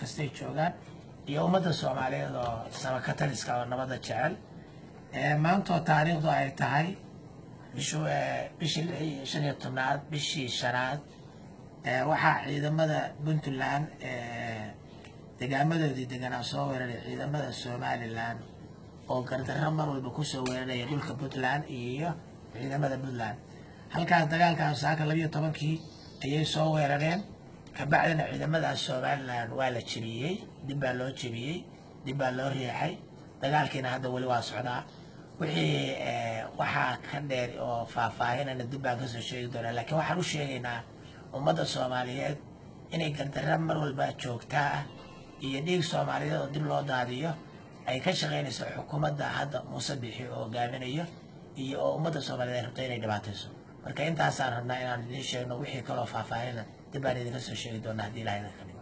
kastay joogaan iyo ummadda Soomaaliyeed oo sabakataliska oo nabadda jecel maanta taariikhdu ay tahay bishii 15 bishii shanaad waxaa ciidamada Puntland deegaamadoodii deganaa soo weeraray ciidamada Somaliland oo gardarro mar walba ku soo weeraray dhulka Puntland iyo ciidamada Puntland halkaas dagaalkaas saaka 12kii ayay soo weerareen kabacdina ciidamada Somaliland waa la jabiyay dib baa loo jabiyay dib baa loo riixay dagaalkiina hadda wali waa socdaa wixii waxaa ka dheer oo faahfaahinana dib baan ka soo sheegi doonaa laakiin waxaan u sheegaynaa ummadda Soomaaliyeed inay gardarro mar walba joogtaa iyo dhiig Soomaaliyeed oo dib loo daadiyo ay ka shaqeynayso xukuumadda hadda Muuse Bixi oo hogaaminayo iyo ummadda Soomaaliyeed rabta inay dhibaatayso marka intaasaan rabnaa inaan idiin sheegno wixii kaloo faahfaahina dib baan idinka soo sheegi doonaa haddii Ilaahay idin ka dhigo